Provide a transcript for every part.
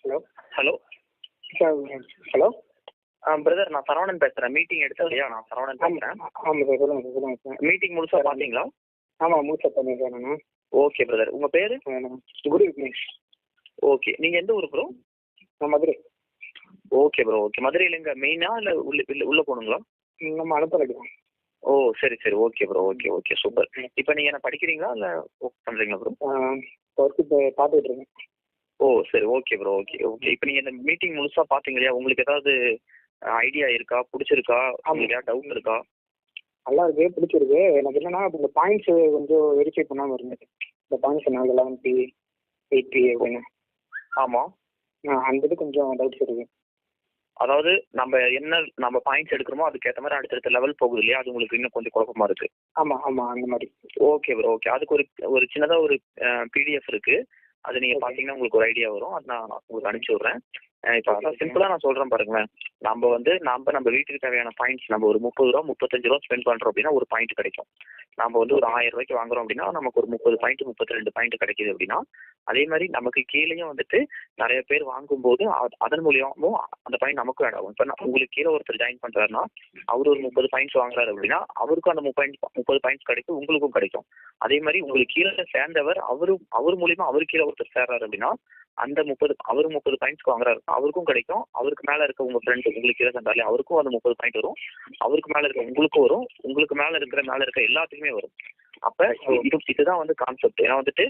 Hello hello sir. Hello brother, நான் சரவணன் பேசுகிறேன். Meeting எடுத்தேன் இல்லையா? நான் சரவணன் பேசுகிறேன். ஆமாம் சார், சொல்லுங்கள் சார், சொல்லுங்கள் சார். மீட்டிங் முழுசாக பார்த்தீங்களா? ஆமாம், முழுசாக பண்ணியிருக்கேன் நான். ஓகே பிரதர், உங்கள் பேர்? Good evening. ஓகே, நீங்கள் எந்த ஊர் ப்ரோ? நான் மதுரை. Okay bro, okay. மதுரையில் எங்கே மெயினா இல்லை உள்ளே போகணுங்களா? நம்ம அனுப்பலைக்கு தான். ஓ சரி சரி, okay bro, okay okay, super. இப்போ நீங்கள் என்ன படிக்கிறீங்களா இல்லை ஒர்க் பண்ணுறீங்களா ப்ரோ? ஒர்க்கு இப்போ பார்த்துட்டு இருக்கேன். ஓ சரி, ஓகே ப்ரோ, ஓகே ஓகே. இப்போ நீங்கள் இந்த மீட்டிங் முழுசாக பார்த்தீங்க இல்லையா? உங்களுக்கு ஏதாவது ஐடியா இருக்கா? பிடிச்சிருக்கா? உங்களுக்கு ஏதாவது டவுட் இருக்கா? நல்லா இருக்கு, பிடிச்சிருக்கு. எனக்கு என்னன்னா இந்த பாயிண்ட்ஸ் கொஞ்சம் வெரிஃபை பண்ணாமல் இருந்தது. இந்த பாயிண்ட்ஸ் என்ன 11P 8P அப்படின்னு. ஆமாம், அந்த இது கொஞ்சம் டவுட்ஸ் இருக்கு. அதாவது நம்ம பாயிண்ட்ஸ் எடுக்கிறோமோ அதுக்கேற்ற மாதிரி அடுத்தடுத்த லெவல் போகுது இல்லையா? அது உங்களுக்கு இன்னும் கொஞ்சம் குழப்பமா இருக்கு. ஆமாம் ஆமாம், அந்த மாதிரி. Okay bro, okay. அதுக்கு ஒரு சின்னதாக ஒரு பிடிஎஃப் இருக்கு. அது நீங்கள் பார்த்தீங்கன்னா உங்களுக்கு ஒரு ஐடியா வரும். அது நான் உங்களுக்கு அனுப்பிச்சி விட்றேன். இப்போ அதான் சிம்பிளாக நான் சொல்கிறேன் பாருங்களேன். நம்ம வீட்டுக்கு தேவையான பாயிண்ட்ஸ் நம்ம ஒரு 30 ரூபா 35 ரூபா ஸ்பெண்ட் பண்ணுறோம் அப்படின்னா ஒரு பாயிண்ட் கிடைக்கும். நம்ம வந்து ஒரு 1000 ரூபாய்க்கு வாங்குறோம் அப்படின்னா நமக்கு ஒரு 30 பாயிண்ட் 32 பாயிண்ட் கிடைக்குது அப்படின்னா, அதே மாதிரி நமக்கு கீழேயும் வந்துட்டு நிறைய பேர் வாங்கும்போது அதன் மூலியமும் அந்த பாயிண்ட் நமக்கும் ஆட் ஆகும். இப்போ உங்களுக்கு கீழே ஒருத்தர் ஜாயின் பண்ணுறாருன்னா அவர் ஒரு 30 பாயிண்ட்ஸ் வாங்குறாரு அப்படின்னா அவருக்கும் அந்த 30 பாயிண்ட்ஸ் கிடைக்கும், உங்களுக்கும் கிடைக்கும். அதே மாதிரி உங்களுக்கு கீழே சேர்ந்தவர் அவர் மூலியமா அவர் கீழே ஒருத்தர் சேர்றாரு அப்படின்னா அந்த 30 பாயிண்ட்ஸ்க்கு வாங்குறாரு, அவருக்கும் கிடைக்கும். அவருக்கு மேல இருக்க உங்க ஃப்ரெண்ட் உங்களுக்கு கீழே சேர்ந்தாலே அவருக்கும் அந்த 30 பாயிண்ட் வரும். அவருக்கு மேல இருக்க உங்களுக்கும் வரும். உங்களுக்கு மேல இருக்க எல்லாத்துக்குமே வரும். அப்ப இதுதான் வந்து கான்செப்ட். ஏன்னா வந்துட்டு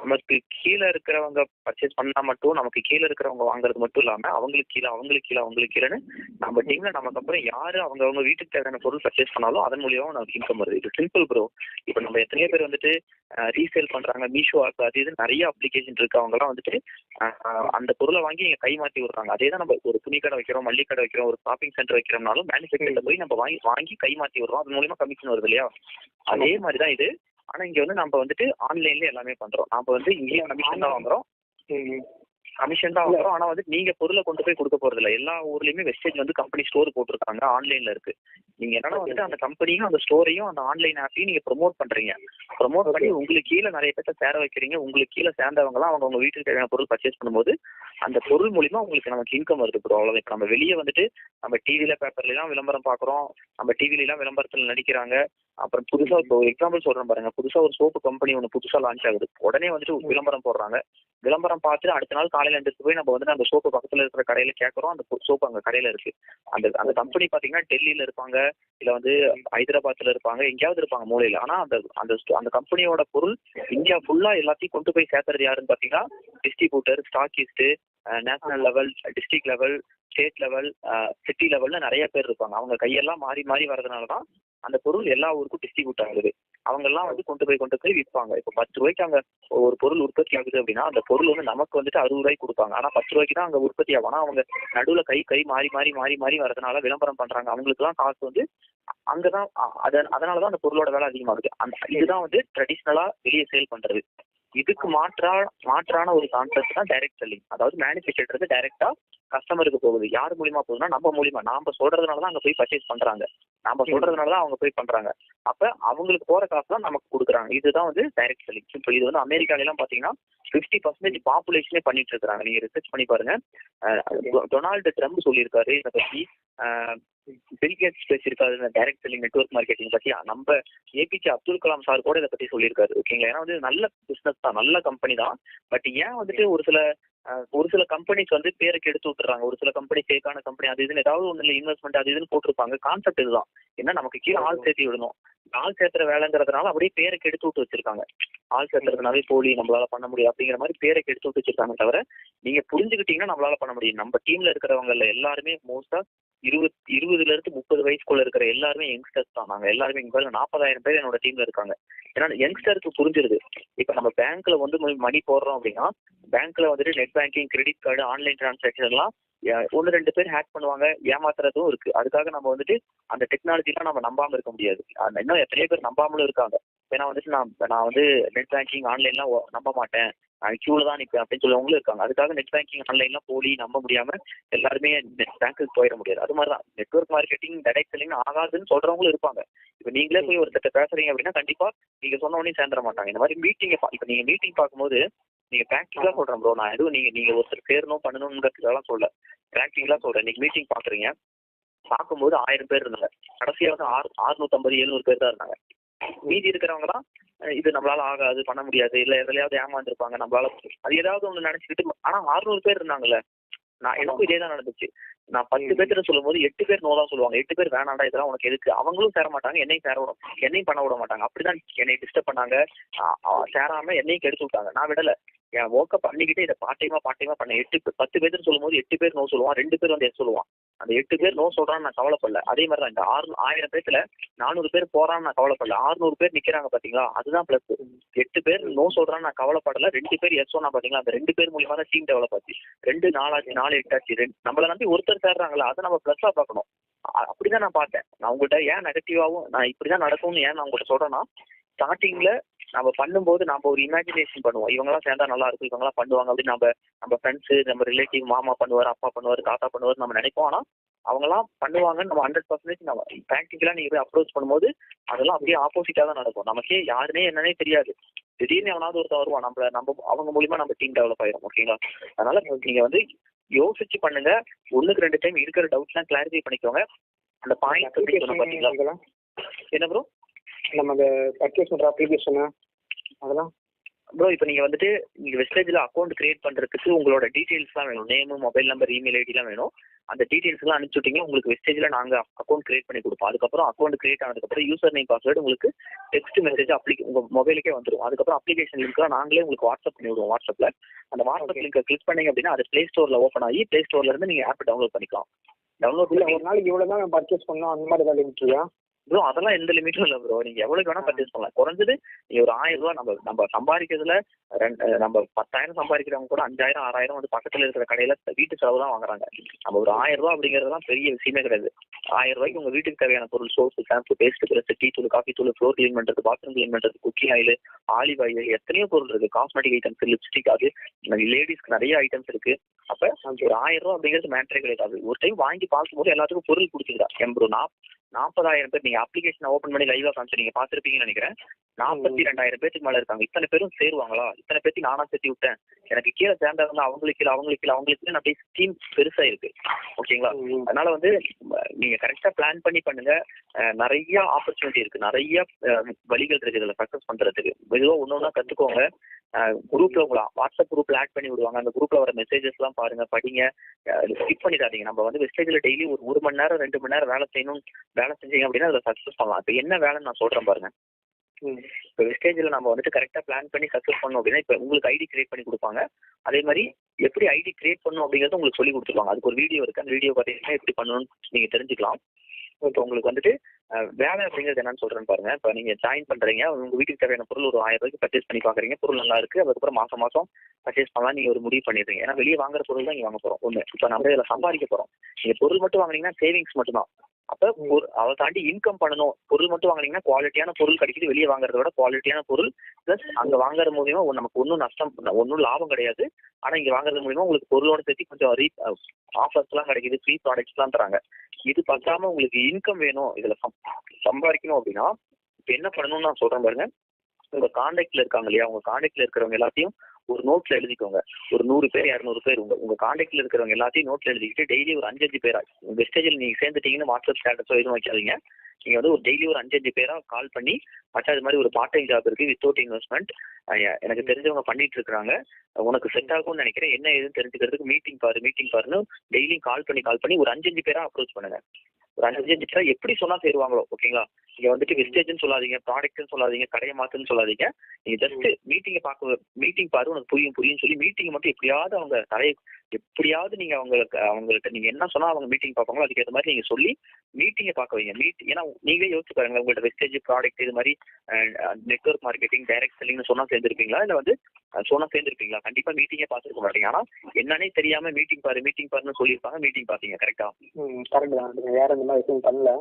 நமக்கு கீழே இருக்கிறவங்க பர்ச்சேஸ் பண்ணா மட்டும் நமக்கு கீழே இருக்கிறவங்க வாங்குறது மட்டும் இல்லாம அவங்களுக்கு கீழேன்னு நம்ம டீம்ல நமக்கு அப்புறம் யாரு அவங்க வீட்டுக்கு தேவையான பொருள் பர்ச்சேஸ் பண்ணாலும் அதன் மூலியமா நமக்கு இன்கம் வருது. இது சிம்பிள் ப்ரோ. இப்போ நம்ம எத்தனையோ பேர் வந்துட்டு ரீசேல் பண்றாங்க, மீஷோ ஆப் அது இது நிறைய அப்ளிகேஷன் இருக்கு. அவங்க எல்லாம் வந்துட்டு அந்த பொருளை வாங்கி இங்க கை மாற்றி விடுறாங்க. அதே தான் நம்ம ஒரு துணி கடை வைக்கிறோம், மல்லிகை கடை வைக்கிறோம், ஒரு ஷாப்பிங் சென்டர் வைக்கிறோம்னாலும் மேனுஃபேக்சர்ல போய் நம்ம வாங்கி கை மாற்றி விடுறோம். அது மூலியமா கமிஷன் வருது இல்லையா? அதே மாதிரிதான் இது. ஆனா இங்க வந்து நம்ம வந்துட்டு ஆன்லைன்ல எல்லாமே பண்றோம். நம்ம வந்து இங்கேயும் கமிஷன் தான் வாங்குறோம். ஆனா வந்து நீங்க பொருளை கொண்டு போய் கொடுக்க போறது இல்லை. எல்லா ஊர்லயுமே வெஸ்டேஜ் வந்து கம்பெனி ஸ்டோர் போட்டிருக்காங்க, ஆன்லைன்ல இருக்கு. நீங்க என்னன்னா வந்துட்டு அந்த கம்பெனியும் அந்த ஸ்டோரையும் அந்த ஆன்லைன் ஆப்பையும் நீங்க ப்ரொமோட் பண்றீங்க. ப்ரொமோட் பண்ணி உங்களுக்கு கீழே நிறைய பேர்த்த சேர வைக்கிறீங்க. உங்களுக்கு கீழே சேர்ந்தவங்களாம் அவங்க வீட்டுக்கு தேவையான பொருள் பர்ச்சேஸ் பண்ணும்போது அந்த பொருள் மூலியமா உங்களுக்கு நமக்கு இன்கம் வருது ப்ரோ. அவ்வளவு. இப்ப நம்ம வெளியே வந்துட்டு நம்ம டிவில பேப்பர்ல எல்லாம் விளம்பரம் பாக்குறோம், நம்ம டிவில எல்லாம் விளம்பரத்துல நடிக்கிறாங்க. அப்புறம் புதுசா இப்போ எக்ஸாம்பிள் சொல்றேன் பாருங்க. புதுசா ஒரு சோப்பு கம்பெனி ஒன்று புதுசா லான்ச் ஆகுது. உடனே வந்துட்டு விளம்பரம் போடுறாங்க. விளம்பரம் பார்த்துட்டு அடுத்த நாள் காலையில எழுந்திரிச்சு போய் நம்ம வந்துட்டு அந்த சோப்பு பக்கத்துல இருக்கிற கடையில கேட்கறோம். அந்த சோப்பு அங்க கடையில இருக்கு. அந்த கம்பெனி பாத்தீங்கன்னா டெல்லியில இருப்பாங்க, இல்ல வந்து ஹைதராபாத்ல இருப்பாங்க, எங்கேயாவது இருப்பாங்க மூலையில. ஆனா அந்த கம்பெனியோட பொருள் இந்தியா ஃபுல்லா எல்லாத்தையும் கொண்டு போய் சேர்க்கறது யாருன்னு பாத்தீங்கன்னா distributor, stockist, national level, district level, state level, city லெவல்னு நிறைய பேர் இருப்பாங்க. அவங்க கையெல்லாம் மாறி மாறி வரதுனாலதான் அந்த பொருள் எல்லா ஊருக்கும் டிஸ்ட்ரிபியூட் ஆகுது. அவங்க எல்லாம் வந்து கொண்டு போய் விற்பாங்க. இப்போ 10 ரூபாய்க்கு அங்க ஒரு பொருள் உற்பத்தி ஆகுது அப்படின்னா அந்த பொருள் வந்து நமக்கு வந்துட்டு 60 ரூபாய்க்கு கொடுப்பாங்க. ஆனா 10 ரூபாய்க்கு தான் அங்க உற்பத்தி ஆகும். ஆனா அவங்க நடுவுல கை மாறி வரதுனால விளம்பரம் பண்றாங்க. அவங்களுக்கு எல்லாம் காசு வந்து அங்கதான். அதனாலதான் அந்த பொருளோட விலை அதிகமாகுது. இதுதான் வந்து ட்ரெடிஷ்னலா வெளியே சேல் பண்றது. இதுக்கு மாற்றான ஒரு கான்செப்ட் தான் டைரக்ட் செல்லிங். அதாவது மேனுஃபேக்சர் டைரக்டா கஸ்டமருக்கு போகுது. யார் மூலியமா போகுதுன்னா நம்ம மூலியமா. நாம சொல்றதுனாலதான் அங்க போய் பர்ச்சேஸ் பண்றாங்க. நாம சொல்றதுனாலதான் அவங்க போய் பண்றாங்க. அப்ப அவங்களுக்கு போற காசு தான் நமக்கு கொடுக்குறாங்க. இதுதான் வந்து டைரக்ட் செல்லிங். இப்போ இது வந்து அமெரிக்கால எல்லாம் பாத்தீங்கன்னா 50% பாப்புலேஷனே பண்ணிட்டு இருக்காங்க. நீங்க ரிசர்ச் பண்ணி பாருங்க. டொனால்டு ட்ரம்ப் சொல்லியிருக்காரு இதை பத்தி. பில் கேட்ஸ் பேசியிருக்காரு இந்த டைரக்ட் செல்லிங் நெட்வொர்க் மார்க்கெட்டிங் பத்தி. நம்ம ஏபிஜே அப்துல் கலாம் சார் கூட இதை பத்தி சொல்லியிருக்காரு. ஓகேங்களா? ஏன்னா வந்து நல்ல பிசினஸ் தான், நல்ல கம்பெனி தான். பட் ஏன் வந்துட்டு ஒரு சில கம்பெனிஸ் வந்து பேருக்கு எடுத்து விட்டுறாங்க. ஒரு சில கம்பெனி ஃபேக்கான கம்பெனி அது இதுன்னு ஏதாவது ஒன்றுல இன்வெஸ்ட்மெண்ட் அது இதுன்னு போட்டிருப்பாங்க. கான்செப்ட் இதுதான். ஏன்னா நமக்கு கீழே ஆள் சேர்த்து விடணும். ஆள் சேர்த்துற வேலைங்கிறதுனால அப்படியே பேருக்கு எடுத்து விட்டு வச்சிருக்காங்க. ஆள் சேர்த்துறதுனாலே போலி, நம்மளால பண்ண முடியும் அப்படிங்கிற மாதிரி பேருக்கு எடுத்து விட்டு வச்சிருக்காங்க. தவிர நீங்க புரிஞ்சுக்கிட்டீங்கன்னா நம்மளால பண்ண முடியும். நம்ம டீம்ல இருக்கிறவங்க எல்லாருமே மோஸ்டா 20 இருந்து 30 வயசுக்குள்ள இருக்கிற எல்லாருமே யங்ஸ்டர்ஸ் தான். நாங்க எல்லாருமே இங்க பாருங்க 40,000 பேர் என்னோட டீம்ல இருக்காங்க. ஏன்னா யங்ஸ்டருக்கு புரிஞ்சிருது. இப்ப நம்ம பேங்க்ல வந்து மணி போடுறோம் அப்படின்னா பேங்க்ல வந்துட்டு net banking, credit card, online transaction எல்லாம் 1-2 பேர் ஹேக் பண்ணுவாங்க, ஏமாத்துறதும் இருக்கு. அதுக்காக நம்ம வந்துட்டு அந்த டெக்னாலஜிலாம் நம்ம நம்பாம இருக்க முடியாது. இன்னும் எத்தனையோ பேர் நம்பாமலும் இருக்காங்க. ஏன்னா வந்துட்டு நான் வந்து நெட் பேங்கிங் ஆன்லைன்லாம் நம்ப மாட்டேன், கியூல தான் நிற்பேன் அப்படின்னு சொல்லவங்களும் இருக்காங்க. அதுக்காக நெட் பேங்கிங் ஆன்லைன்லாம் போலி நம்ப முடியாம எல்லாருமே பேங்க்குக்கு போயிட முடியாது. அது மாதிரிதான் நெட்வொர்க் மார்க்கெட்டிங் டைரக்ட் செல்லிங் ஆகாதுன்னு சொல்றவங்களும் இருப்பாங்க. இப்போ நீங்களே போய் ஒருத்தட்ட பேசுறீங்க அப்படின்னா கண்டிப்பா நீங்க சொன்ன உடனே சேர்ந்துட மாட்டாங்க. இந்த மாதிரி மீட்டிங் இப்போ நீங்க மீட்டிங் பார்க்கும்போது நீங்க ப்ராக்டிக்கலா சொல்றேன் ப்ரோ. நான் எதுவும் நீங்க ஒருத்தர் சேரணும் பண்ணணும்ங்கிறதுக்கெல்லாம் சொல்ல, ப்ராக்டிக்கலா சொல்றேன். இன்னைக்கு மீட்டிங் பாக்குறீங்க, பார்க்கும்போது 1000 பேர் இருந்தாங்க. கடைசியா வந்து 650 700 பேர் தான் இருந்தாங்க. மீதி இருக்கிறவங்க தான் இது நம்மளால ஆகாது, பண்ண முடியாது, இல்ல எதுலயாவது ஏமாந்துருப்பாங்க நம்மளால, அது ஏதாவது ஒண்ணு நினைச்சுக்கிட்டு. ஆனா 600 பேர் இருந்தாங்கல்ல, எனக்கும் இதே தான் நடந்துச்சு. நான் 10 பேர்கிட்ட சொல்லும் போது 8 பேர் நோ தான் சொல்லுவாங்க. 8 பேர் வேணாண்டா, இதெல்லாம் உனக்கு எதுக்கு. அவங்களும் சேர மாட்டாங்க, என்னையும் பண்ண விட மாட்டாங்க. அப்படிதான் என்னை டிஸ்டர்ப் பண்ணாங்க. சேராம என்னையும் கெடுத்து விட்டாங்க. நான் விடல. என் ஒர்க்கை பண்ணிக்கிட்டு இதை பாட்டையுமா பண்ண 10 பேர் சொல்லும் போது 8 பேர் நோ சொல்லுவான், 2 பேர் வந்து எஸ் சொல்லுவான். அந்த 8 பேர் நோ சொல்றான்னு நான் கவலைப்படல. அதே மாதிரி தான் இந்த 1000 பேர்த்துல 400 பேர் போறான்னு நான் கவலைப்படல. 600 பேர் நிக்கிறாங்க பாத்தீங்களா, அதுதான் பிளஸ். 8 பேர் நோ சொல்றான்னு நான் கவலைப்படல. 2 பேர் எஸ் சொன்னா பாத்தீங்களா, அந்த 2 பேர் மூலியமா தான் டீம் டெவலப் ஆச்சு. 2 4 ஆச்சு, 4 8 ஆச்சு. நம்மள நம்பி ஒருத்தர் சேர்றாங்களா, அதை நம்ம பிளஸ்ஸா பார்க்கணும். அப்படிதான் நான் பார்த்தேன். நான் உங்கள்கிட்ட ஏன் நெகட்டிவாவும் நான் இப்படிதான் நடக்கும்னு ஏன் நான் உங்கள்கிட்ட சொல்றேன்னா, ஸ்டார்டிங்ல நம்ம பண்ணும்போது நம்ம ஒரு இமேஜினேஷன் பண்ணுவோம். இவங்கெல்லாம் சேர்ந்தா நல்லா இருக்கும், இவங்கெல்லாம் பண்ணுவாங்க அப்படின்னு நம்ம ஃப்ரெண்ட்ஸ், நம்ம ரிலேட்டிவ், மாமா பண்ணுவார், அப்பா பண்ணுவார், தாத்தா பண்ணுவார் நம்ம நினைப்போம். ஆனா அவங்கெல்லாம் பண்ணுவாங்கன்னு நம்ம 100% நம்ம ப்ராக்டிக்கலா நீங்க போய் அப்ரோச் பண்ணும்போது அதெல்லாம் அப்படியே ஆப்போசிட்டா தான் நடக்கும். நமக்கே யாருனே என்னன்னே தெரியாது. திடீர்னு எவனாவது ஒருத்தர் வருவான், நம்ம அவங்க மூலியமா நம்ம டீம் டெவலப் ஆயிரும். ஓகேங்களா? அதனால நீங்க வந்து யோசிச்சு பண்ணுங்க. 1க்கு 2 டைம் இருக்கிற டவுட்ஸ்லாம் கிளாரிஃபை பண்ணிக்கோங்க. அந்த பாயிண்ட் பாத்தீங்களா என்ன ப்ரோ, நம்ம அந்த பர்ச்சேஸ் பண்ற அப்ளிகேஷன் அதெல்லாம் ப்ரோ இப்போ நீங்கள் வந்துட்டு நீங்கள் வெஸ்டேஜில் அக்கௌண்ட் கிரியேட் பண்ணுறதுக்கு உங்களோட டீட்டெயில்ஸ்லாம் வேணும். நேமு, மொபைல் நம்பர், இமெயில் ஐடிலாம் வேணும். அந்த டீட்டெயில்ஸ்லாம் அனுப்பிச்சுட்டிங்க, உங்களுக்கு வெஸ்டேஜில் நாங்கள் அக்கௌண்ட் கிரியேட் பண்ணி கொடுப்போம். அதுக்கப்புறம் அக்கௌண்ட் கிரியேட் ஆனதுக்கப்புறம் யூசர் நேம் பாஸ்வேர்டு உங்களுக்கு டெக்ஸ்ட் மெசேஜ் உங்கள் மொபைலுக்கே வந்துடும். அதுக்கப்புறம் அப்ளிகேஷன் லிங்க்லாம் நாங்களே உங்களுக்கு வாட்ஸ்அப் பண்ணி விடுவோம். வாட்ஸ்அப்பில் அந்த வாட்ஸ்அப் லிங்கை கிளிக் பண்ணிங்க அப்படின்னா அது ப்ளே ஸ்டோரில் ஓப்பன் ஆகி ப்ளே ஸ்டோர்லேருந்து நீங்கள் ஆப் டவுன்லோட் பண்ணிக்கலாம். டவுன்லோட் இல்லை ஒரு நாளைக்கு இவ்வளோ தான் பர்ச்சேஸ் பண்ணோம் அந்த மாதிரி ஏதாவது லிமிட்லையா? ப்ரோ அதெல்லாம் எந்த லிமிட்டும் இல்லை ப்ரோ. நீங்கள் எவ்வளோக்கு வேணால் பர்ச்சேஸ் பண்ணலாம். குறைஞ்சது நீங்கள் ஒரு 1000 ரூபா நம்ம சம்பாதிக்கிறதுல நம்ம 10,000 சம்பாதிக்கிறவங்க கூட 5000 6000 வந்து பக்கத்தில் இருக்கிற கடையில் வீட்டு செலவு தான் வாங்குறாங்க. நம்ம ஒரு 1000 ரூபா அப்படிங்கிறதுலாம் பெரிய விஷயமே கிடையாது. 1000 ரூபாய்க்கு உங்கள் வீட்டுக்கு தேவையான பொருள், soap, shampoo, paste, brush, tea தூள், காஃபி தூள், ஃப்ளோர் கிளீன் பண்ணுறது, பாத்ரூம் கிளீன் பண்ணுறது, குக்கிங் ஆயில், ஆலிவ் ஆயில், எத்தனையோ பொருள் இருக்குது. காஸ்மெட்டிக் ஐட்டம்ஸ், லிப்ஸ்டிக், அது லேடிஸ்க்கு நிறைய ஐட்டம்ஸ் இருக்குது. அப்போ ஒரு 1000 ரூபா அப்படிங்கிறது மேட்டரே கிடையாது. ஒரு டைம் வாங்கி பார்க்கும்போது எல்லாத்துக்கும் பொருள் பிடிச்சிருக்கா ப்ரோ. 40,000 பேர் நீங்க அப்ளிகேஷன் ஓபன் பண்ணி லைவா காமிச்சு நீங்க பாத்துருப்பீங்கன்னு நினைக்கிறேன். 42,000 பேருக்கு மேல இருக்காங்க. இத்தனை பேரும் சேருவாங்களா? இத்தனை பேருக்கு நானா சேர்த்து விட்டேன். எனக்கு கீழே சேர்ந்தவங்க அவங்களுக்கு கீழே அப்படியே ஸ்கீம் பெருசா இருக்கு. ஓகேங்களா? அதனால வந்து நீங்க கரெக்டா பிளான் பண்ணி பண்ணுங்க. நிறைய ஆப்பர்ச்சுனிட்டி இருக்கு, நிறைய வழிகள் இருக்கு இதுல சக்சஸ் பண்றதுக்கு. மெதுவா ஒன்னொன்னா கத்துக்கோங்க. குரூப்ல உங்களை வாட்ஸ்அப் குரூப்ல ஆட் பண்ணி விடுவாங்க. அந்த குரூப்ல வர மெசேஜஸ் எல்லாம் பாருங்க, படிங்க, ஸ்கிப் பண்ணிடாதீங்க. நம்ம வந்து வெஸ்டேஜ்ல டெய்லி ஒரு மணி நேரம் 2 மணி நேரம் வேலை செஞ்சீங்க அப்படின்னா அதில் சக்ஸஸ் பண்ணலாம். இப்போ என்ன வேலைன்னு நான் சொல்றேன் பாருங்க. இப்போ வெஸ்டேஜில் நம்ம வந்துட்டு கரெக்டாக பிளான் பண்ணி சக்ஸஸ் பண்ணணும் அப்படின்னா இப்போ உங்களுக்கு ஐடி கிரியேட் பண்ணி கொடுப்பாங்க. அதே மாதிரி எப்படி ஐடி கிரியேட் பண்ணணும் அப்படிங்கிறது உங்களுக்கு சொல்லி கொடுத்துருவாங்க. அதுக்கு ஒரு வீடியோ இருக்கு. அந்த வீடியோ பார்த்தீங்கன்னா எப்படி பண்ணணும்னு நீங்கள் தெரிஞ்சுக்கலாம். இப்போ உங்களுக்கு வந்துட்டு வேலை அப்படிங்கிறது என்னன்னு சொல்றேன்னு பாருங்க. இப்போ நீங்க ஜாயின் பண்றீங்க, உங்க வீட்டுக்கு தேவையான பொருள் ஒரு 1000 ரூபாய்க்கு பர்ச்சேஸ் பண்ணி பாக்குறீங்க, பொருள் நல்லா இருக்கு, அதுக்கப்புறம் மாசம் பர்ச்சேஸ் பண்ணலாம் நீங்க ஒரு முடிவு பண்ணிடுறீங்க. ஏன்னா வெளியே வாங்குற பொருள் தான் நீங்க வாங்க போறோம். ஒண்ணு, இப்போ நம்ம இதில் சம்பாதிக்க போறோம். நீங்க பொருள் மட்டும் வாங்குனீங்கன்னா சேவிங்ஸ் மட்டும் தான். அப்ப அதை தாண்டி இன்கம் பண்ணணும். பொருள் மட்டும் வாங்கினீங்கன்னா குவாலிட்டியான பொருள் கிடைக்குது. வெளியே வாங்குறத விட குவாலிட்டியான பொருள் பிளஸ் அங்க வாங்குறது மூலியமா நமக்கு ஒன்றும் நஷ்டம், ஒன்றும் லாபம் கிடையாது. ஆனா இங்க வாங்குறது மூலியமா உங்களுக்கு பொருளோட சேர்த்து கொஞ்சம் ஆஃபர்ஸ் எல்லாம் கிடைக்குது, ஃப்ரீ ப்ராடக்ட்ஸ் எல்லாம் தராங்க. இது பார்க்காம உங்களுக்கு இன்கம் வேணும், இதுல சம்பாதிக்கணும் அப்படின்னா இப்ப என்ன பண்ணணும்னு நான் சொல்றேன் பாருங்க. உங்க கான்டாக்ட்ல இருக்காங்க இல்லையா, உங்க கான்டாக்ட்ல இருக்கிறவங்க எல்லாத்தையும் ஒரு நோட்ல எழுதிக்கோங்க. ஒரு 100 பேர் 200 பேர் உங்க கான்டாக்ட்ல இருக்கிறவங்க எல்லாத்தையும் நோட்ல எழுதிக்கிட்டு டெய்லி ஒரு 5 பேரா வெஸ்டேஜில் நீங்க சேர்ந்துட்டீங்கன்னு வாட்ஸ்அப் ஸ்டேட்டஸோ எதுவும் வைக்காதீங்க. நீங்க வந்து ஒரு டெய்லி ஒரு 5 பேரா கால் பண்ணி மற்ற அது மாதிரி ஒரு பார்ட் டைம் ஜாப் இருக்கு வித்தவுட் இன்வெஸ்ட்மெண்ட், எனக்கு தெரிஞ்சவங்க பண்ணிட்டு இருக்காங்க, உனக்கு செட் ஆகும்னு நினைக்கிறேன், என்ன ஏதுன்னு தெரிஞ்சுக்கிறதுக்கு மீட்டிங் பாருன்னு டெய்லியும் கால் பண்ணி ஒரு 5 பேரா அப்ரோச் பண்ணுங்க. ஒரு 5 பேரா எப்படி சொன்னா சேருவாங்களோ. ஓகேங்களா? நீங்க வந்துட்டு வெஸ்டேஜ்னு சொல்லாதீங்க, ப்ராடக்ட்னு சொல்லாதீங்க, கடையை மாத்துன்னு சொல்லாதீங்க. நீங்க ஜஸ்ட் மீட்டிங் பாரு உனக்கு புரியும் சொல்லி மீட்டிங் மட்டும் எப்படியாவது நீங்க அவங்கள்ட்ட நீங்க என்ன சொன்னா அவங்க மீட்டிங் பார்ப்பாங்களோ அதுக்கேற்ற மாதிரி நீங்க சொல்லி மீட்டிங்கை பார்க்க வைங்க. ஏன்னா நீங்களே யோசிச்சு பாருங்க, உங்கள்ட்ட வெஸ்டேஜ், ப்ராடக்ட், இது மாதிரி நெட்வொர்க் மார்க்கெட்டிங், டைரக்ட் செல்லிங்னு சொன்னா சேர்ந்துருப்பீங்களா? இல்ல வந்து சொன்னா சேர்ந்துருப்பீங்களா? கண்டிப்பா மீட்டிங்கே பார்த்துருக்க மாட்டீங்க. ஆனா என்னன்னே தெரியாம மீட்டிங் பாருன்னு சொல்லியிருப்பாங்க, மீட்டிங் பார்த்தீங்க. கரெக்டா? கரெக்ட் தான். வேற இந்த மாதிரி விஷயம் பண்ணல,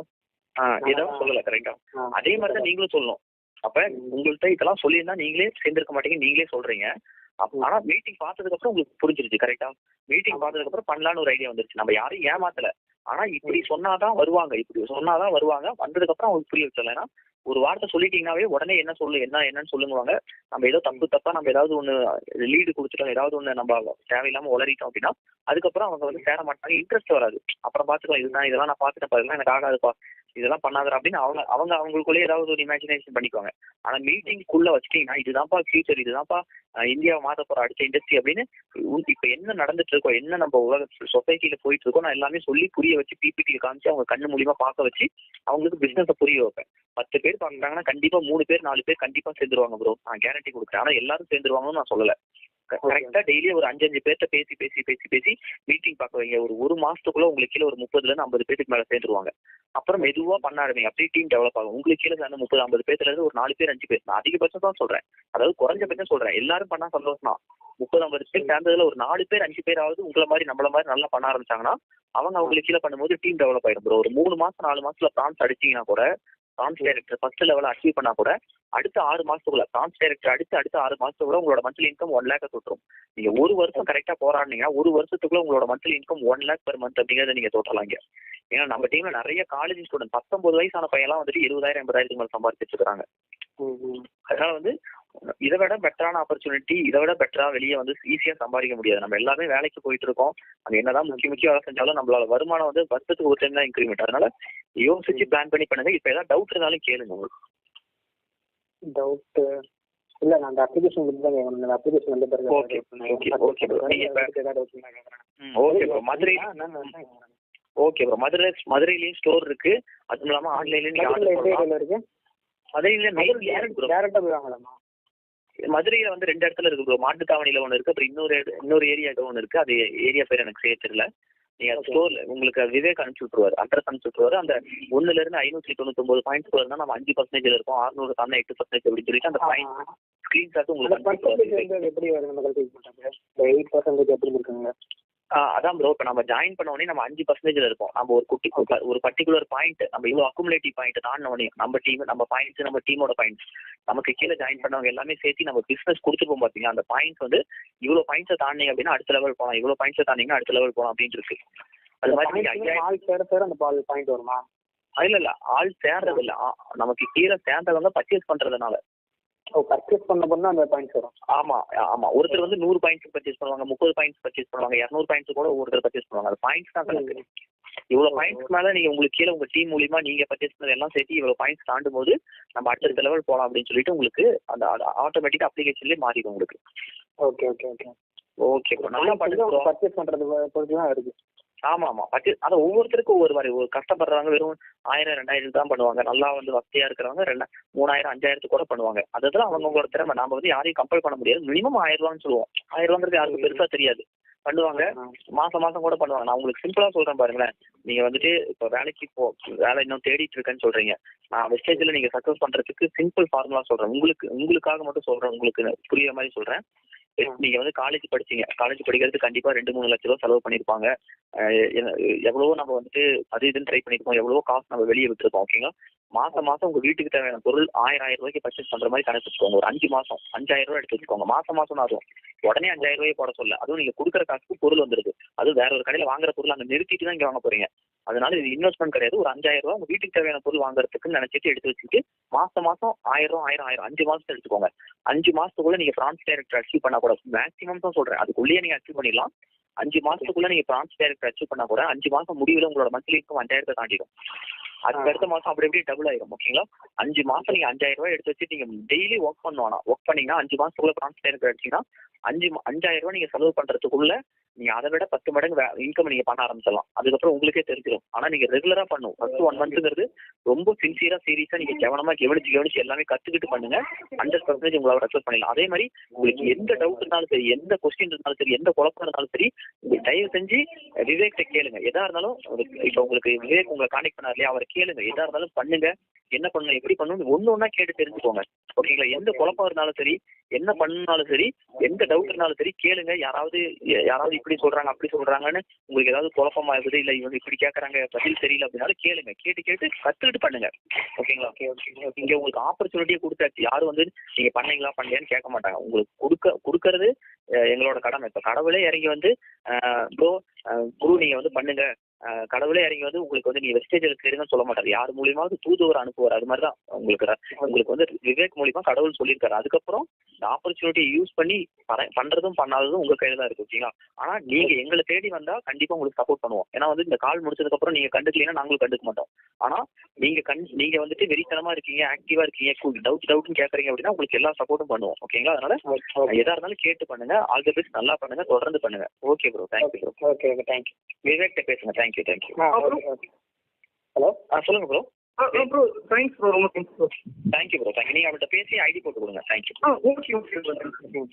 ஏதாவது சொல்லல. கரெக்டா? அதே மாதிரிதான் நீங்களும் சொல்லணும். அப்ப உங்கள்கிட்ட இதெல்லாம் சொல்லியிருந்தா நீங்களே சேர்ந்திருக்க மாட்டீங்க, நீங்களே சொல்றீங்க. ஆனா மீட்டிங் பார்த்ததுக்கு அப்புறம் உங்களுக்கு புரிஞ்சிருச்சு. கரெக்டா? மீட்டிங் பார்த்ததுக்கு அப்புறம் பண்ணலான்னு ஒரு ஐடியா வந்துருச்சு. நம்ம யாரையும் ஏமாத்தல. ஆனா இப்படி சொன்னாதான் வருவாங்க, வந்ததுக்கு அப்புறம் அவங்களுக்கு புரிய வச்சல. ஏன்னா ஒரு வார்த்தை சொல்லிட்டீங்கன்னாவே உடனே என்ன என்னன்னு சொல்லுவாங்க. நம்ம ஏதோ தப்பா நம்ம ஏதாவது ஒண்ணு லீடு கொடுத்துட்டோம், ஏதாவது ஒண்ணு நம்ம தேவையில்லாம உளறிட்டோம் அப்படின்னா அதுக்கப்புறம் அவங்க வந்து சேர மாட்டாங்க, இன்ட்ரெஸ்ட் வராது. அப்புறம் பாத்துக்கலாம், இதெல்லாம் நான் பாத்துட்டேன் பாருங்க, எனக்கு ஆகாதுப்பா, இதெல்லாம் பண்ணாத அப்படின்னு அவங்களுக்குள்ளே ஏதாவது ஒரு இமேஜினேஷன் பண்ணிக்குவாங்க. ஆனா மீட்டிங்குள்ள வச்சுட்டீங்கன்னா இதுதான்ப்பா ஃபியூச்சர், இதுதான்ப்பா இந்தியாவை மாத்த போற அடுத்த இண்டஸ்ட்ரி அப்படின்னு இப்ப என்ன நடந்துட்டு இருக்கோம், என்ன நம்ம உலக சொசைட்டில போயிட்டு இருக்கோம், நான் எல்லாமே சொல்லி புரிய வச்சு பிபிடி காமிச்சு அவங்க கண்ணு மூலியமா பார்க்க வச்சு அவங்களுக்கு பிசினஸை புரிய வைப்பேன். 10 பேர் பாக்குறாங்கன்னா கண்டிப்பா 3 பேர் 4 பேர் கண்டிப்பா சேர்ந்துருவாங்க ப்ரோ, நான் கேரண்டி கொடுக்குறேன். ஆனா எல்லாரும் சேர்ந்துருவாங்கன்னு நான் சொல்லல. கரெக்டா டெய்லி ஒரு 5 பேர்த்த பேசி மீட்டிங் பார்க்க வைங்க. ஒரு மாசத்துக்குள்ள உங்களுக்கு கீழே ஒரு 30ல இருந்து 50 பேருக்கு மேல சேர்ந்துருவாங்க. அப்புறம் மெதுவா பண்ண ஆரம்பிங்க, அப்படியே டீம் டெவலப் ஆகும். உங்களுக்கு கீழே சேர்ந்து 30-50 பேர்ல இருந்து ஒரு 4 பேர் 5 பேர், நான் அதிகபட்சம் தான் சொல்றேன், அதாவது குறைஞ்சபட்சம் சொல்றேன். எல்லாரும் பண்ணா சந்தோஷம் தான். 30-50 பேர் சேர்ந்ததுல ஒரு 4 பேர் 5 பேராவது உங்களை மாதிரி நம்மள மாதிரி நல்லா பண்ண ஆரம்பிச்சாங்கன்னா அவங்களுக்கு கீழே பண்ணும்போது டீம் டெவலப் ஆயிடும் ப்ரோ. ஒரு 3 மாசம் 4 மாசத்துல பிரான்ஸ் அடிச்சீங்கன்னா கூட, பிரான்ஸ் டைரக்டர் ஃபர்ஸ்ட் லெவல அச்சீவ் பண்ணா கூட அடுத்த 6 மாசத்துக்குள்ள பிரான்ஸ் டைரக்டர் அடுத்த 6 மாசத்துக்குள்ள உங்களோட மந்த்லி இன்கம் 1 lakh தொட்டுரும். நீங்க ஒரு வருஷம் கரெக்டா போராடினீங்கன்னா ஒரு வருஷத்துக்குள்ள உங்களோட monthly income 1 lakh per month அப்படிங்கறத நீங்க தொட்டலாங்க. ஏன்னா நம்ம டீம்ல நிறைய காலேஜ் ஸ்டூடெண்ட் 19 வயசான பையன்லாம் வந்துட்டு 70,000-80,000 மேல சம்பாதிச்சிட்டு இருக்காங்க. அதனால வந்து இதை விட பெட்டரான ஆப்பர்ச்சுனிட்டி, இதை விட பெட்டரா வெளியே வந்து ஈஸியா சம்பாதிக்க முடியாது. நம்ம எல்லாமே வேலைக்கு போயிட்டு இருக்கோம், அது என்னதான் முக்கிய வேலை செஞ்சாலும் நம்மளால வருமானம் வந்து வருஷத்துக்கு ஒரு டைம் தான் இன்க்ரிமெண்ட். அதனால யோசிச்சு பிளான் பண்ணி பண்ணுங்க. இப்ப ஏதாவது டவுட் இருந்தாலும் கேளுங்க. உங்களுக்கு டவுட் இல்ல, நான் அந்த அப்ளிகேஷன் மட்டும் தான் கேட்கணும். அந்த அப்ளிகேஷன் வந்து பாருங்க. ஓகே ப்ரோ, நீங்க okay bro Madurai okay bro மதுரையிலயும் ஸ்டோர் இருக்கு, அதுவும் இல்லாம ஆன்லைன்லயும் நீங்க ஆர்டர் பண்ணலாம். இருக்கு மதுரையில டேரக்டா போய் வாங்கலாமா? மதுரையில வந்து 2 இடத்துல இருக்கு ப்ரோ. மாட்டுத்தாவணியில ஒன்று இருக்கு, அப்புறம் இன்னொரு ஏரியா ஒன்று இருக்கு. அது ஏரியா பேர் எனக்கு சரியா தெரியல. நீங்க ஸ்டோர்ல உங்களுக்கு விவேக் அனுப்பிச்சு விட்டுருவாரு, அட்ரஸ் அனுப்பிச்சு விட்டுருவாரு. அந்த 1ல இருந்து 599 பாயிண்ட்ஸ் இருந்தா நம்ம 5% இருக்கும், 600 தானே 8% அப்படின்னு சொல்லிட்டு அந்த பாயிண்ட் ஸ்கிரீன்ஷாட் உங்களுக்கு எப்படி வரும்? நம்ம கல்குலேட் பண்றாங்க 8% எப்படி இருக்குங்க? அதான் ப்ரோ, இப்போ நம்ம ஜாயின் பண்ண உடனே நம்ம 5% இருப்போம். நம்ம ஒரு பர்டிகுலர் பாயிண்ட், நம்ம இவ்வளோ அக்குமுலேட்டிவ் பாயிண்ட் தாண்டின உடனே நம்ம டீம், நம்ம பாயிண்ட்ஸ், நம்ம டீமோட பாயிண்ட்ஸ், நமக்கு கீழே ஜாயின் பண்ணவங்க எல்லாமே சேர்த்து நம்ம பிசினஸ் கொடுத்துருப்போம் பாத்தீங்க. அந்த பாயிண்ட்ஸ் வந்து இவ்வளோ பாயிண்ட்ஸை தாண்டிங்க அப்படின்னா அடுத்த லெவல் போகலாம், இவ்வளோ பாயிண்ட்ஸை தாண்டிங்கன்னா அடுத்த லெவல் போகலாம் அப்படின்னு இருக்கு. அது மாதிரி நீங்க 5000 அந்த பாயிண்ட் வருமா? இல்ல ஆள் சேர்றது இல்ல, நமக்கு கீழே சேர்ந்தவங்க பர்ச்சேஸ் பண்றதுனால. பர்ச்சேஸ் பண்ண அந்த பாயிண்ட்ஸ் வரும். ஆமா ஒருத்தர் வந்து 100 பாயிண்ட்ஸ் பர்ச்சேஸ் பண்ணுவாங்க, 30 பாயிண்ட்ஸ் பர்ச்சேஸ் பண்ணுவாங்க, 200 பாயிண்ட்ஸ் கூட ஒருத்தர் பர்ச்சேஸ் பண்ணுவாங்க. அது பாயிண்ட்ஸ் தான் கணக்கு. இவ்வளவு பாயிண்ட்ஸ் மேல நீங்க உங்களுக்கு கீழே உங்க டீம் மூலியமா நீங்க பர்ச்சேஸ் பண்ணது எல்லாம் சேர்த்து இவ்வளவு பாயிண்ட்ஸ் தாண்டும் போது நம்ம அடுத்த லெவல் போகலாம் அப்படின்னு சொல்லிட்டு உங்களுக்கு அந்த ஆட்டோமேட்டிக் அப்ளிகேஷன்லயே மாறிடும் உங்களுக்கு. Okay okay okay okay bro, நல்லா பண்ணுங்க. பர்ச்சேஸ் பண்றது பொறுத்து தான் இருக்கு. ஆமா பர்ச்சேஸ் அதை ஒவ்வொருத்தருக்கும் ஒவ்வொரு மாதிரி. ஒரு கஷ்டப்படுறவங்க வெறும் 1000-2000 தான் பண்ணுவாங்க, நல்லா வந்து வசதியா இருக்கிறவங்க 3000-5000 கூட பண்ணுவாங்க. அதெல்லாம் அவங்களோட திறமை. நாம வந்து யாரையும் கம்பல் பண்ண முடியாது. மினிமம் 1000 ரூபான்னு சொல்லுவோம். 1000 ரூபாங்கிறது யாருக்கும் பெருசா தெரியாது, பண்ணுவாங்க. மாசம் கூட பண்ணுவாங்க. நான் உங்களுக்கு சிம்பிளா சொல்றேன் பாருங்களேன். நீங்க வந்துட்டு இப்ப வேலைக்கு வேலை இன்னும் தேடிட்டு இருக்கேன்னு சொல்றீங்க. நான் வெஸ்டேஜ்ல நீங்க சக்சஸ் பண்றதுக்கு சிம்பிள் ஃபார்முலா சொல்றேன், உங்களுக்காக மட்டும் சொல்றேன், உங்களுக்கு புரியுற மாதிரி சொல்றேன். நீங்க வந்து காலேஜ் படிச்சீங்க, காலேஜ் படிக்கிறதுக்கு கண்டிப்பா 2-3 லட்ச ரூபா செலவு பண்ணிருப்பாங்க. எவ்வளவோ நம்ம வந்துட்டு அது இதுன்னு ட்ரை பண்ணிருப்போம், எவ்வளவோ காசு நம்ம வெளியே விட்டுருப்போம். ஓகேங்களா? மாசம் உங்க வீட்டுக்கு தேவையான பொருள் 1000 ரூபாய்க்கு பர்ச்சேஸ் பண்ற மாதிரி கணக்கு வச்சுக்கோங்க. ஒரு 5 மாசம் 5000 ரூபாய் எடுத்து வச்சுக்கோங்க. மாசம் அதுவும் உடனே 5000 ரூபாய் போட சொல்ல, அதுவும் நீங்க கொடுக்குற காசுக்கு பொருள் வந்துருது. அது வேற ஒரு கடையில வாங்குற பொருள் அங்க நிறுத்திட்டு தான் இங்க வாங்க போறீங்க. அதனால இது இன்வெஸ்ட்மெண்ட் கிடையாது. ஒரு 5000 ரூபாய் உங்க வீட்டுக்கு தேவையான பொருள் வாங்குறதுக்குன்னு நினைச்சிட்டு எடுத்து வச்சுட்டு மாசம் 1000 5 மாசத்தை எடுத்துக்கோங்க. 5 மாசத்துக்குள்ள நீங்க பிரான்ஸ் டைரக்டர் அச்சீவ் பண்ணா கூட, மேக்ஸிமம் தான் சொல்றேன், அதுக்குள்ளேயே நீங்க அச்சீவ் பண்ணிடலாம். 5 மாசத்துக்குள்ள நீங்க பிரான்ஸ் டைரக்டர் அச்சீவ் பண்ணா கூட 5 மாசம் முடிவுல உங்களோட மந்த்லி இன்கம் 5000 தாண்டிடும். அதுக்கு அடுத்த மாசம் அப்படி டபுள் ஆயிரும். ஓகேங்களா? 5 மாசம் நீங்க 5000 ரூபாய் எடுத்து வச்சு நீங்க டெய்லி ஒர்க் பண்ணுவானா, ஒர்க் பண்ணீங்கன்னா 5 மாசத்துக்குள்ள பிரான்ஸ் டைரக்டர் அடிச்சீங்கன்னா 5000 ரூபாய் நீங்க செலவு பண்றதுக்குள்ள நீங்க அதை விட 10 மடங்கு இன்கம் நீங்க பண்ண ஆரம்பிச்சிடலாம். அதுக்கப்புறம் உங்களுக்கே தெரிஞ்சிடும். ஆனா நீங்க ரெகுலரா பண்ணும். ஃபர்ஸ்ட் 1 மந்த்ங்கிறது ரொம்ப சின்சியரா சீரியஸா நீங்க கவனமா கவனிச்சு எல்லாமே கத்துக்கிட்டு பண்ணுங்க. 100% உங்களால ரெக்வஸ்ட் பண்ணிடலாம். அதே மாதிரி உங்களுக்கு எந்த டவுட் இருந்தாலும் சரி, எந்த கொஸ்டின் இருந்தாலும் சரி, எந்த குழப்பம் இருந்தாலும் சரி, தயவு செஞ்சு விவேக் கேளுங்க. எதா இருந்தாலும் இப்ப உங்களுக்கு விவேக் உங்களை கான்டெக்ட் பண்ணார் இல்லையா, அவரை கேளுங்க. எதா இருந்தாலும் பண்ணுங்க, என்ன பண்ணணும் எப்படி பண்ணணும் ஒண்ணு கேட்டு தெரிஞ்சுக்கோங்க. ஓகேங்களா? எந்த குழப்பம் இருந்தாலும் சரி, என்ன பண்ணாலும் சரி, எந்த டவுட் இருந்தாலும் சரி கேளுங்க. யாராவது இப்படி சொல்றாங்க அப்படி சொல்றாங்கன்னு உங்களுக்கு ஏதாவது குழப்பமா இருக்குது, இல்ல இவங்க இப்படி கேட்கறாங்க பதில் தெரியல அப்படின்னாலும் கேளுங்க. கேட்டு கத்துக்கிட்டு பண்ணுங்க. ஓகேங்களா? இங்க உங்களுக்கு ஆப்பர்ச்சுனிட்டியை கொடுத்தாச்சு. யாரும் வந்து நீங்க பண்ணீங்களா பண்ணலையான்னு கேட்க மாட்டாங்க. உங்களுக்கு கொடுக்கறது எங்களோட கடமை. இப்ப கடவுளே இறங்கி வந்து குரு நீங்க வந்து பண்ணுங்க, கடவுளே இறங்கி வந்து உங்களுக்கு வந்து நீ வெஸ்டேஜில் கேடுங்கன்னு சொல்ல மாட்டாரு. யார் மூலியமாவது தூதுவர் அனுப்புவார். அது மாதிரி தான் உங்களுக்கு வந்து விவேக் மூலியமா கடவுள் சொல்லியிருக்காரு. அதுக்கப்புறம் இந்த ஆப்பர்ச்சுனிட்டியை யூஸ் பண்ணி பண்றதும் பண்ணாததும் உங்க கையில தான் இருக்கு. ஓகேங்களா? ஆனா நீங்க எங்களை தேடி வந்தா கண்டிப்பா உங்களுக்கு சப்போர்ட் பண்ணுவோம். ஏன்னா வந்து இந்த கால் முடிச்சதுக்கு அப்புறம் நீங்க கண்டுக்கலீங்கன்னா நாங்களும் கண்டுக்க மாட்டோம். ஆனா நீங்க வந்துட்டு வெறித்தனமா இருக்கீங்க, ஆக்டிவா இருக்கீங்க, டவுட்னு கேட்கறீங்க அப்படின்னா உங்களுக்கு எல்லா சப்போர்ட்டும் பண்ணுவோம். ஓகேங்களா? அதனால எதா இருந்தாலும் கேட்டு பண்ணுங்க. All the best. நல்லா பண்ணுங்க, தொடர்ந்து பண்ணுங்க. Okay bro, thank you bro. Okay okay, thank you. Vivek பேசுங்க. தேங்க்யூ. ஹலோ, சொல்லுங்க ப்ரோ. ப்ரோ தேங்க்ஸ் ப்ரோ, ரொம்ப thanks bro. Thank you bro, thank you. நீங்க அவர்கிட்ட பேசி ஐடி போட்டு கொடுங்க. தேங்க்யூ. Okay okay bro.